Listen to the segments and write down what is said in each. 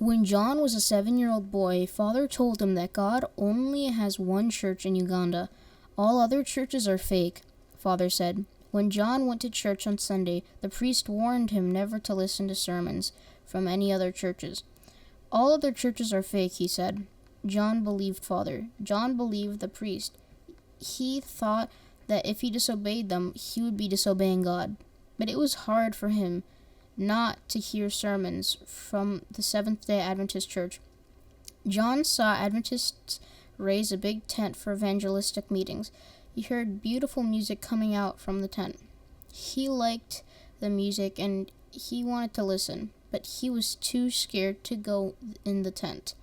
When John was a 7-year-old boy, Father told him that God only has one church in Uganda. All other churches are fake, Father said. When John went to church on Sunday, the priest warned him never to listen to sermons from any other churches. All other churches are fake, he said. John believed Father. John believed the priest. He thought that if he disobeyed them, he would be disobeying God. But it was hard for him not to hear sermons from the Seventh-day Adventist Church. John saw Adventists raise a big tent for evangelistic meetings. He heard beautiful music coming out from the tent. He liked the music and he wanted to listen, but he was too scared to go in the tent.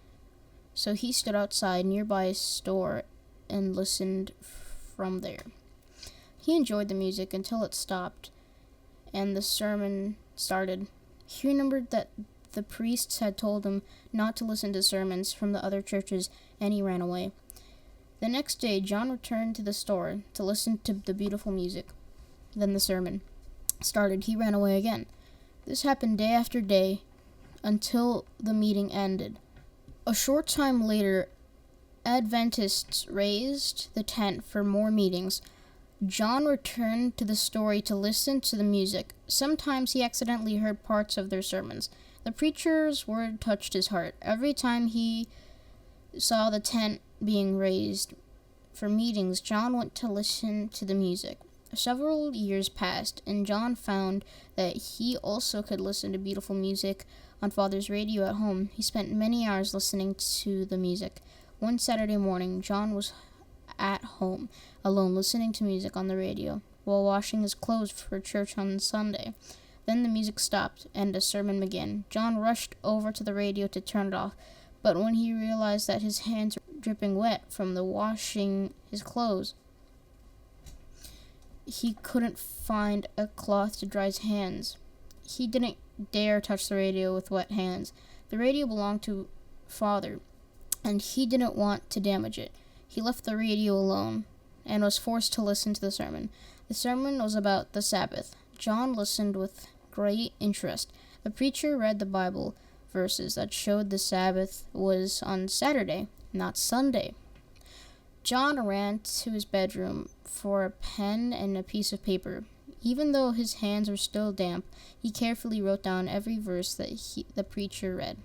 So he stood outside nearby a store and listened from there. He enjoyed the music until it stopped and the sermon started. He remembered that the priests had told him not to listen to sermons from the other churches, and he ran away. The next day, John returned to the store to listen to the beautiful music. Then the sermon started. He ran away again. This happened day after day until the meeting ended. A short time later, Adventists raised the tent for more meetings. John returned to the store to listen to the music. Sometimes he accidentally heard parts of their sermons. The preacher's word touched his heart. Every time he saw the tent being raised for meetings, John went to listen to the music. Several years passed, and John found that he also could listen to beautiful music on Father's radio at home. He spent many hours listening to the music. One Saturday morning, John was at home, alone, listening to music on the radio, while washing his clothes for church on Sunday. Then the music stopped, and a sermon began. John rushed over to the radio to turn it off, but when he realized that his hands were dripping wet from the washing his clothes, he couldn't find a cloth to dry his hands. He didn't dare touch the radio with wet hands. The radio belonged to Father, and he didn't want to damage it. He left the radio alone and was forced to listen to the sermon. The sermon was about the Sabbath. John listened with great interest. The preacher read the Bible verses that showed the Sabbath was on Saturday, not Sunday. John ran to his bedroom for a pen and a piece of paper. Even though his hands were still damp, he carefully wrote down every verse that the preacher read.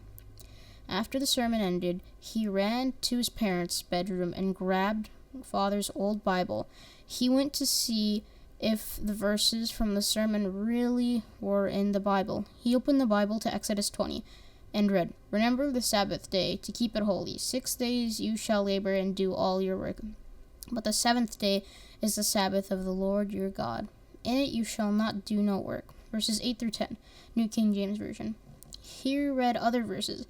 After the sermon ended, he ran to his parents' bedroom and grabbed Father's old Bible. He went to see if the verses from the sermon really were in the Bible. He opened the Bible to Exodus 20 and read, "Remember the Sabbath day to keep it holy. 6 days you shall labor and do all your work. But the seventh day is the Sabbath of the Lord your God. In it you shall not do no work." Verses 8 through 10, New King James Version. He read other verses.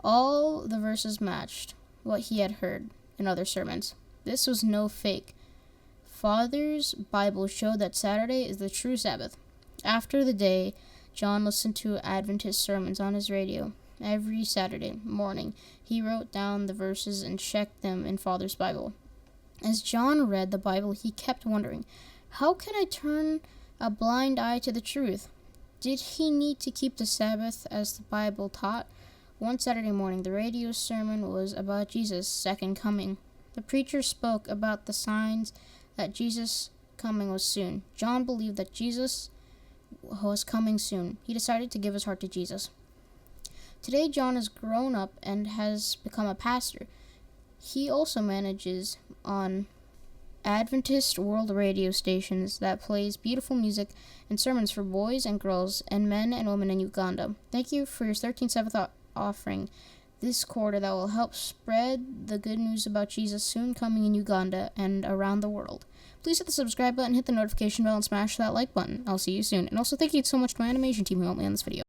All the verses matched what he had heard in other sermons. This was no fake. Father's Bible showed that Saturday is the true Sabbath. After the day, John listened to Adventist sermons on his radio. Every Saturday morning, he wrote down the verses and checked them in Father's Bible. As John read the Bible, he kept wondering, how can I turn a blind eye to the truth? Did he need to keep the Sabbath as the Bible taught? One Saturday morning, the radio sermon was about Jesus' second coming. The preacher spoke about the signs that Jesus' coming was soon. John believed that Jesus was coming soon. He decided to give his heart to Jesus. Today, John has grown up and has become a pastor. He also manages on Adventist world radio stations that plays beautiful music and sermons for boys and girls and men and women in Uganda. Thank you for your 13th Sabbath offering this quarter that will help spread the good news about Jesus soon coming in Uganda and around the world. Please hit the subscribe button, hit the notification bell, and smash that like button. I'll see you soon. And also thank you so much to my animation team who helped me on this video.